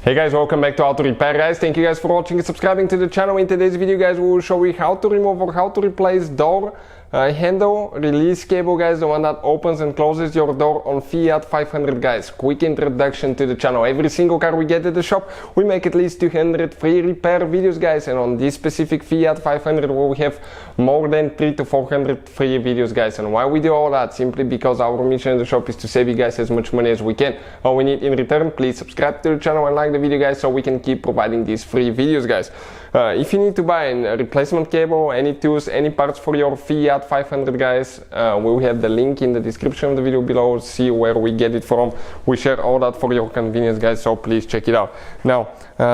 Hey guys, welcome back to How to Repair guys. Thank you guys for watching and subscribing to the channel. In today's video guys, we will show you how to remove or how to replace door handle release cable guys, the one that opens and closes your door on Fiat 500 guys. Quick introduction to the channel. Every single car we get at the shop, we make at least 200 free repair videos guys, and on this specific Fiat 500 we have more than 300 to 400 free videos guys. And why we do all that? Simply because our mission in the shop is to save you guys as much money as we can. All we need in return, please subscribe to the channel and like the video guys, so we can keep providing these free videos guys. If you need to buy a replacement cable, any tools, any parts for your Fiat 500 guys, we will have the link in the description of the video below. See where we get it from. We share all that for your convenience guys, so please check it out. Now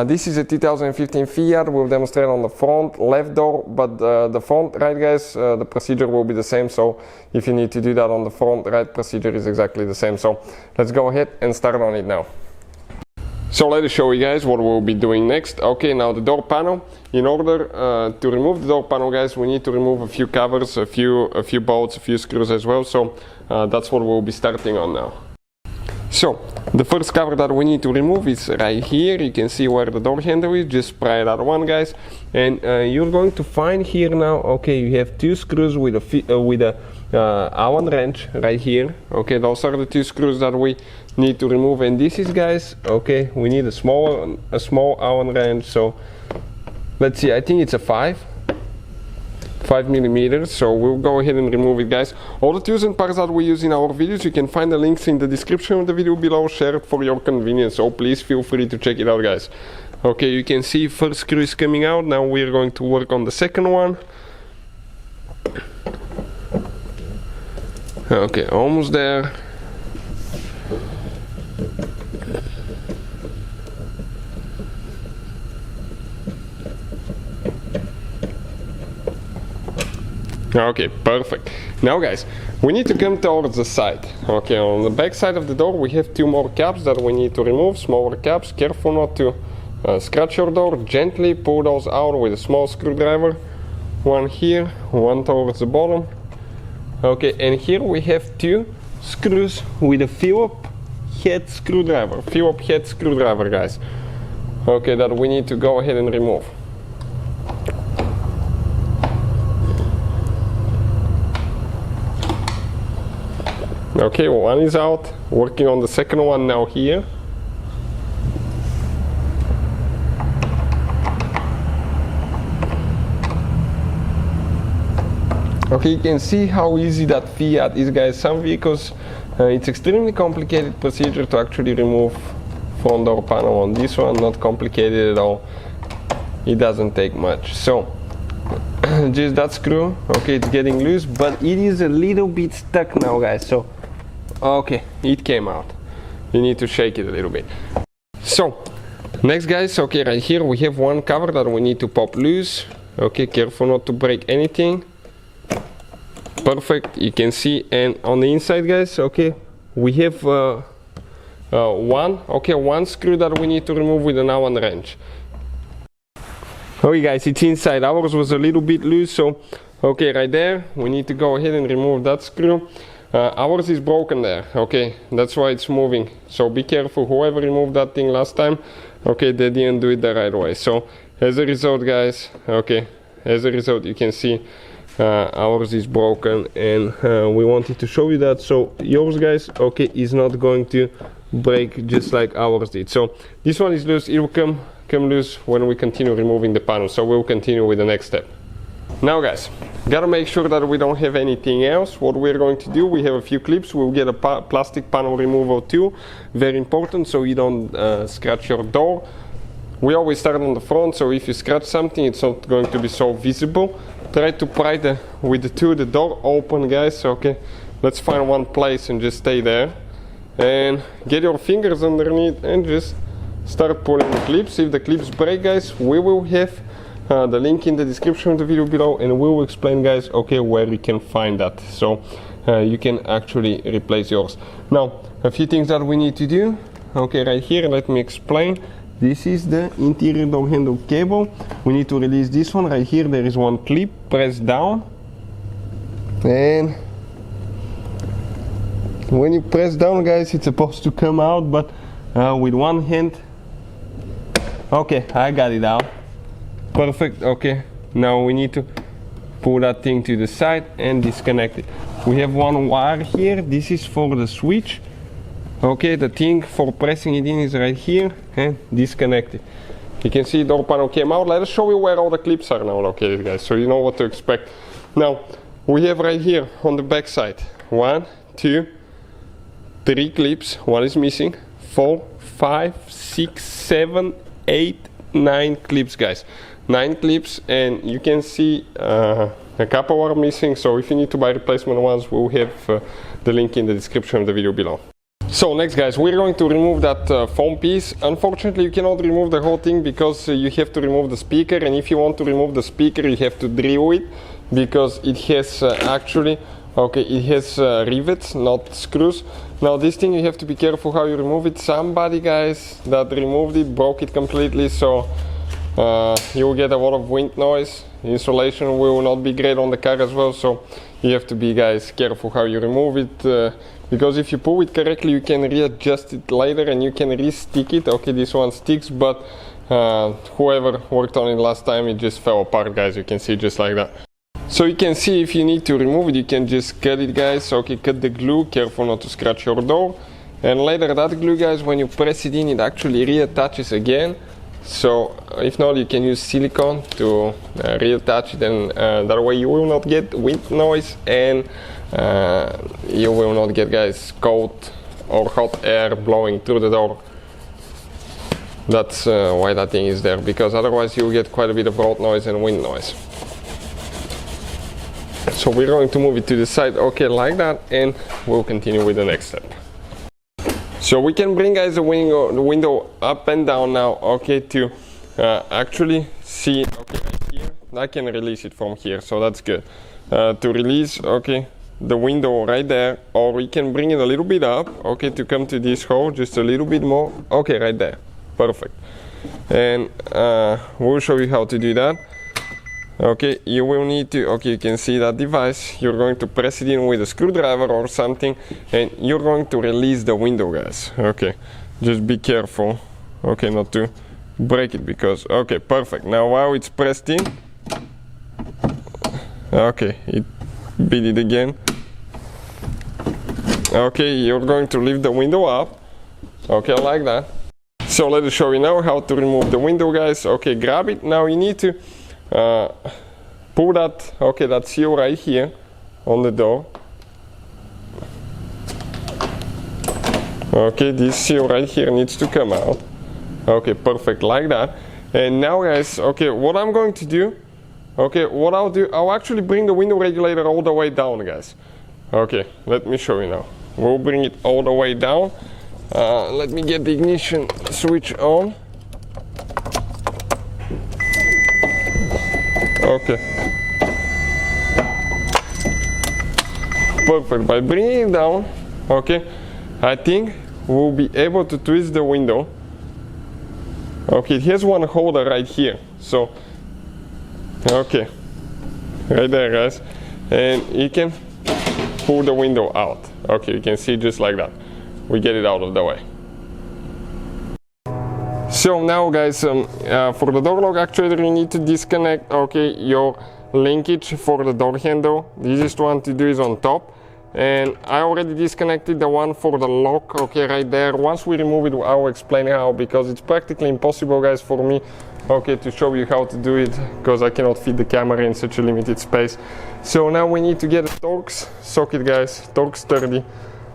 this is a 2015 Fiat. We'll demonstrate on the front left door, but the front right guys, the procedure will be the same. So if you need to do that on the front right, procedure is exactly the same. So let's go ahead and start on it now. So let us show you guys what we'll be doing next. Okay, now the door panel. In order to remove the door panel guys, we need to remove a few covers, a few bolts, a few screws as well. So that's what we'll be starting on now. So the first cover that we need to remove is right here. You can see where the door handle is. Just pry that one guys, and you're going to find here now, okay, you have two screws with a Allen wrench right here. Okay, those are the two screws that we need to remove, and this is guys, okay, we need a small Allen wrench. So let's see, I think it's a 5 millimeters. So we'll go ahead and remove it guys. All the tools and parts that we use in our videos, you can find the links in the description of the video below, shared for your convenience, so please feel free to check it out guys. Okay, you can see first screw is coming out. Now we're going to work on the second one. Okay, almost there. Okay, perfect. Now guys, we need to come towards the side. Okay, on the back side of the door we have two more caps that we need to remove, smaller caps. Careful not to scratch your door. Gently pull those out with a small screwdriver. One here, one towards the bottom. Okay, and here we have two screws with a Phillips head screwdriver guys. Okay, that we need to go ahead and remove. Okay, one is out. Working on the second one now here. Okay, you can see how easy that Fiat is guys. Some vehicles, it's extremely complicated procedure to actually remove front door panel. On this one, not complicated at all. It doesn't take much. So just that screw, okay, it's getting loose, but it is a little bit stuck now guys. So okay, it came out. You need to shake it a little bit. So next guys, okay, right here we have one cover that we need to pop loose. Okay, careful not to break anything. Perfect, you can see. And on the inside guys, okay, we have one screw that we need to remove with an Allen wrench. Okay guys, it's inside. Ours was a little bit loose, so okay, right there we need to go ahead and remove that screw. Ours is broken there, okay, that's why it's moving, so be careful. Whoever removed that thing last time, okay, they didn't do it the right way. So as a result guys, okay, you can see ours is broken, and we wanted to show you that. So yours guys, okay, is not going to break just like ours did. So this one is loose. It will come loose when we continue removing the panel. So we'll continue with the next step. Now guys, gotta make sure that we don't have anything else. What we're going to do, we have a few clips. We'll get a plastic panel removal tool, very important, so you don't scratch your door. We always start on the front, so if you scratch something, it's not going to be so visible. Try to pry with the tool the door open guys. Okay, let's find one place and just stay there, and get your fingers underneath and just start pulling the clips. If the clips break guys, we will have the link in the description of the video below, and we will explain guys, okay, where you can find that, so you can actually replace yours. Now a few things that we need to do. Okay, right here, let me explain. This is the interior door handle cable. We need to release this one. Right here there is one clip. Press down, and when you press down guys, it's supposed to come out, but with one hand Okay, I got it out. Perfect. Okay, now we need to pull that thing to the side and disconnect it. We have one wire here. This is for the switch. Okay, the thing for pressing it in is right here, and disconnect it. You can see the door panel came out. Let us show you where all the clips are now located, guys, so you know what to expect. Now, we have right here on the back side 1, 2, 3 clips. One is missing. 4, 5, 6, 7, 8, 9 clips, guys. 9 clips, and you can see a couple are missing, so if you need to buy replacement ones, we'll have the link in the description of the video below. So next, guys, we're going to remove that foam piece. Unfortunately, you cannot remove the whole thing because you have to remove the speaker, and if you want to remove the speaker, you have to drill it because it has it has rivets, not screws. Now this thing, you have to be careful how you remove it. Somebody, guys, that removed it broke it completely, so you will get a lot of wind noise. Insulation will not be great on the car as well, so you have to be, guys, careful how you remove it, because if you pull it correctly, you can readjust it later and you can re-stick it. Okay, this one sticks, but whoever worked on it last time, it just fell apart, guys. You can see just like that. So you can see if you need to remove it, you can just cut it, guys. Okay, cut the glue, careful not to scratch your door. And later that glue, guys, when you press it in, it actually reattaches again. So if not, you can use silicone to reattach it, and that way you will not get wind noise, and you will not get, guys, cold or hot air blowing through the door. That's why that thing is there, because otherwise you will get quite a bit of road noise and wind noise. So we're going to move it to the side, okay, like that, and we'll continue with the next step. So we can bring, guys, the window up and down now, okay, to actually see, okay, right here. I can release it from here, so that's good. To release, okay, the window right there, or we can bring it a little bit up, okay, to come to this hole, just a little bit more, okay, right there, perfect. And we'll show you how to do that. Okay, you will need to, okay, you can see that device, you're going to press it in with a screwdriver or something, and you're going to release the window, guys. Okay, just be careful, okay, not to break it, because, okay, perfect. Now while it's pressed in, okay, it beat it again. Okay, you're going to lift the window up, okay, like that. So let us show you now how to remove the window, guys. Okay, grab it. Now you need to pull that, okay, that seal right here on the door. Okay, this seal right here needs to come out. Okay, perfect, like that. And now, guys, okay, what I'm going to do, okay, what I'll do, I'll actually bring the window regulator all the way down, guys. Okay, let me show you now. We'll bring it all the way down. Let me get the ignition switch on. Okay, perfect. By bringing it down, okay, I think we'll be able to twist the window. Okay, it has one holder right here, so okay, right there, guys, and you can pull the window out. Okay, you can see just like that. We get it out of the way. So now, guys, for the door lock actuator, you need to disconnect, okay, your linkage for the door handle. The easiest one to do is on top, and I already disconnected the one for the lock, okay, right there. Once we remove it, I'll explain how, because it's practically impossible, guys, for me, okay, to show you how to do it, because I cannot fit the camera in such a limited space. So now we need to get a Torx socket, guys, Torx 30,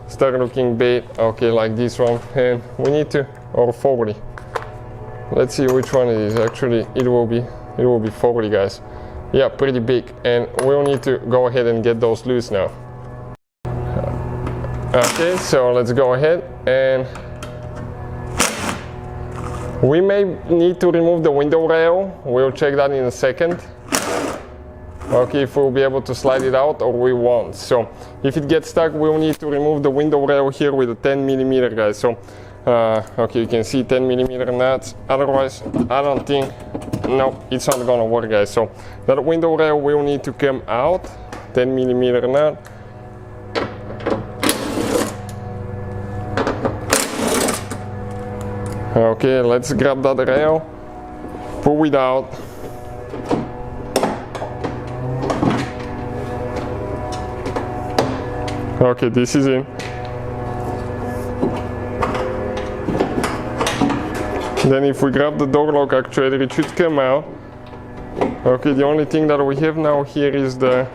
start looking bait, okay, like this one, and we need to, or 40. Let's see which one it is. Actually, it will be 40, guys. Yeah, pretty big, and we'll need to go ahead and get those loose now. Okay, so let's go ahead, and we may need to remove the window rail. We'll check that in a second. Okay, if we'll be able to slide it out or we won't. So if it gets stuck, we'll need to remove the window rail here with a 10mm, guys. So okay, you can see 10mm nuts. Otherwise, I don't think, no, it's not gonna work, guys. So that window rail will need to come out. 10mm nut. Okay, let's grab that rail. pull it out. Okay, this is in. Then if we grab the door lock actuator, it should come out. Okay, the only thing that we have now here is the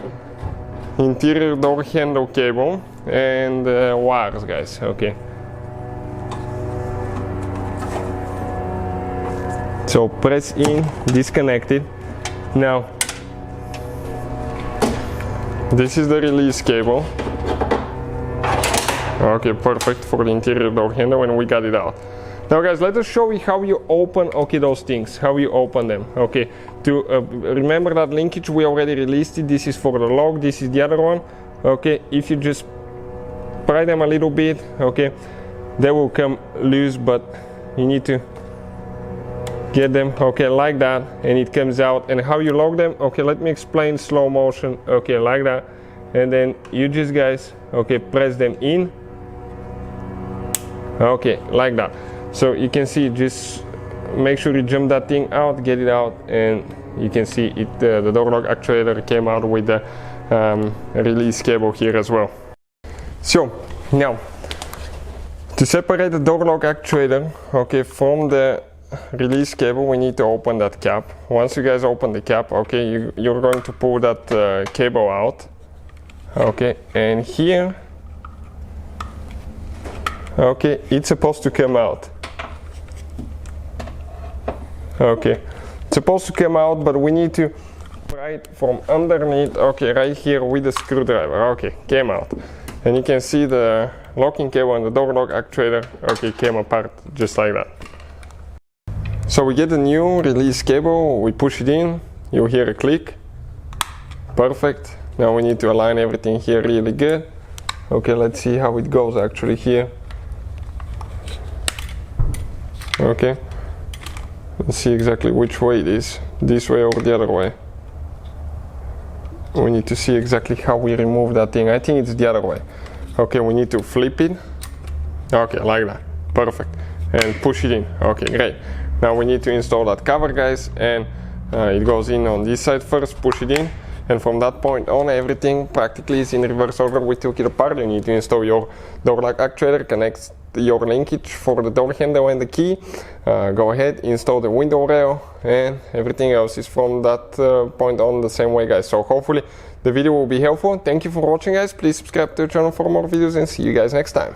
interior door handle cable and wires, guys. Okay. So press in, disconnect it. Now, this is the release cable. Okay, perfect for the interior door handle, and we got it out. Now guys, let us show you how you open, okay, those things, how you open them. Okay, to remember that linkage, we already released it. This is for the lock, this is the other one. Okay, if you just pry them a little bit, okay, they will come loose, but you need to get them, okay, like that, and it comes out. And how you lock them, okay, let me explain slow motion. Okay, like that, and then you just, guys, okay, press them in. Okay, like that. So you can see, just make sure you jump that thing out, get it out, and you can see it. The door lock actuator came out with the release cable here as well. So now, to separate the door lock actuator, okay, from the release cable, we need to open that cap. Once you guys open the cap, okay, you're going to pull that cable out. Okay, and here, okay, it's supposed to come out. Okay, it's supposed to come out, but we need to pry it from underneath. Okay, right here with the screwdriver. Okay, came out, and you can see the locking cable and the door lock actuator. Okay, came apart just like that. So we get the new release cable, we push it in, you hear a click. Perfect. Now we need to align everything here really good. Okay, let's see how it goes actually here. Okay, let's see exactly which way it is, this way or the other way. We need to see exactly how we remove that thing. I think it's the other way. Okay, we need to flip it. Okay, like that, perfect. And push it in. Okay, great. Now we need to install that cover, guys, and it goes in on this side first, push it in. And from that point on, everything practically is in reverse order. We took it apart. You need to install your door lock actuator, connect your linkage for the door handle and the key. Go ahead, install the window rail, and everything else is from that point on the same way, guys. So hopefully the video will be helpful. Thank you for watching, guys. Please subscribe to the channel for more videos, and see you guys next time.